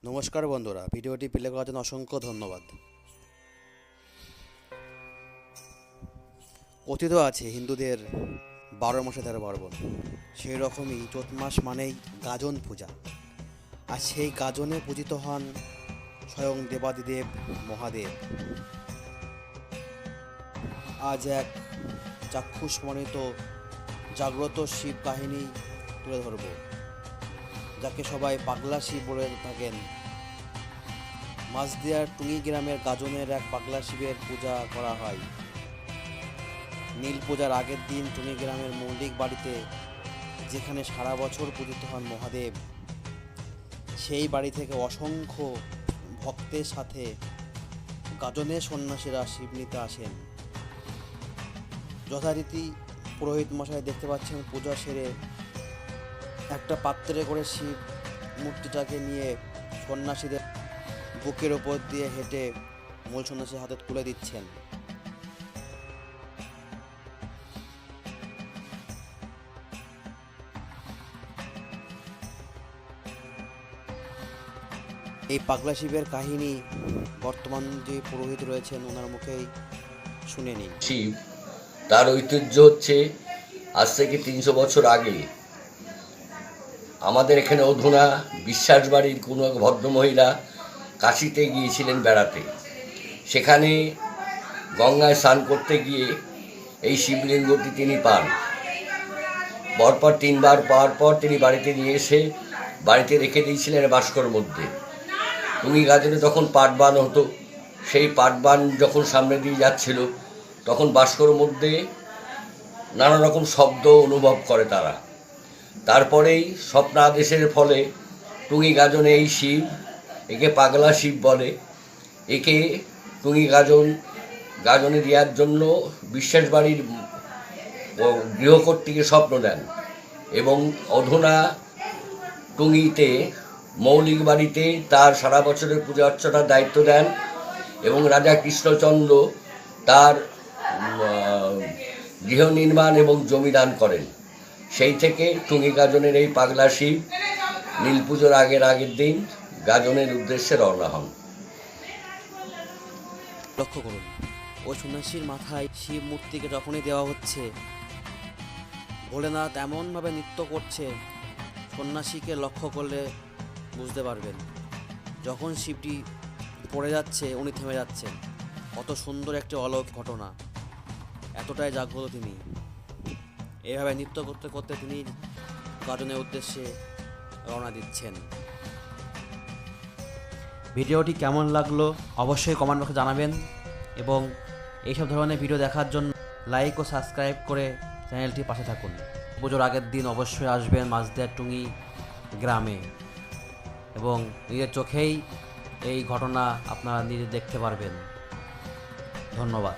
নমস্কার বন্ধুরা, ভিডিওটি প্লে করার জন্য অসংখ্য ধন্যবাদ। কথিত আছে হিন্দুদের 12 মাসে 13 পার্বণ, সেই রকমই চৈত মাস মানেই গাজন পূজা। আর সেই গাজনে পূজিত হন স্বয়ং দেবাদিদেব মহাদেব। আজ এক চাক্ষুষ্মণিত জাগ্রত শিব কাহিনী তুলে ধরব, যাকে সবাই পাগলা শিব বলে থাকেন। মাঝদিয়ার টুঙ্গি গ্রামের গাজনের এক পাগলা শিবের পূজা করা হয়। নীল পূজার আগের দিন টুঙ্গি গ্রামের মৌলিক বাড়িতে, যেখানে সারা বছর পূজিত হন মহাদেব, সেই বাড়ি থেকে অসংখ্য ভক্তের সাথে গাজনের সন্ন্যাসীরা শিব নিতে আসেন। যথারীতি পুরোহিত মশাই দেখতে পাচ্ছেন পূজা সেরে একটা পাত্রে করে শিব মূর্তিটাকে নিয়ে সন্ন্যাসীদের বুকের ওপর দিয়ে হেঁটে মূল সন্ন্যাসীর হাতে তুলে দিচ্ছেন। এই পাগলা শিবের কাহিনী বর্তমান যে পুরোহিত রয়েছেন ওনার মুখেই শুনে নিন। শিব, তার ঐতিহ্য হচ্ছে আজ থেকে 300 বছর আগে আমাদের এখানে অধুনা বিশ্বাস বাড়ির কোনো এক ভদ্রমহিলা কাশিতে গিয়েছিলেন বেড়াতে। সেখানে গঙ্গায় স্নান করতে গিয়ে এই শিবলিঙ্গটি তিনি পান। পরপর 3বার পাওয়ার পর তিনি বাড়িতে নিয়ে এসে বাড়িতে রেখে দিয়েছিলেন বাস্কর মধ্যে। টুঙ্গি গাজনে তখন পাটবান হতো, সেই পাটবান যখন সামনে দিয়ে যাচ্ছিল তখন বাস্কর মধ্যে নানা রকম শব্দ অনুভব করে তারা। তারপরেই স্বপ্নাদেশের ফলে টুঙ্গি গাজনে এই শিব, একে পাগলা শিব বলে, একে টুঙ্গি গাজনে দেওয়ার জন্য বিশ্বাস বাড়ির গৃহকর্ত্রীকে স্বপ্ন দেন এবং অধুনা টুঙ্গিতে মৌলিক বাড়িতে তার সারা বছরের পূজা অর্চনার দায়িত্ব দেন এবং রাজা কৃষ্ণচন্দ্র তার গৃহ নির্মাণ এবং জমি দান করেন। সেই থেকে টুঙ্গি গাজনের এই পাগলা শিব নীল পুজোর আগের দিন গাজনের উদ্দেশ্যে রওনা হন। লক্ষ্য করুন, ওই সন্ন্যাসীর মাথায় শিব মূর্তিকে যখনই দেওয়া হচ্ছে, ভোলেনাথ এমনভাবে নৃত্য করছে, সন্ন্যাসীকে লক্ষ্য করলে বুঝতে পারবেন যখন শিবটি পড়ে যাচ্ছে উনি থেমে যাচ্ছেন। কত সুন্দর একটি অলৌকিক ঘটনা, এতটাই জাগ্রত তিনি। এভাবে নৃত্য করতে করতে তিনি গাজনের উদ্দেশ্যে রওনা দিচ্ছেন। ভিডিওটি কেমন লাগলো অবশ্যই কমেন্ট বক্সে জানাবেন এবং এইসব ধরনের ভিডিও দেখার জন্য লাইক ও সাবস্ক্রাইব করে চ্যানেলটি পাশে থাকুন। পুজোর আগের দিন অবশ্যই আসবেন মাঝদিয়ার টুঙ্গি গ্রামে এবং নিজের চোখেই এই ঘটনা আপনারা নিজে দেখতে পারবেন। ধন্যবাদ।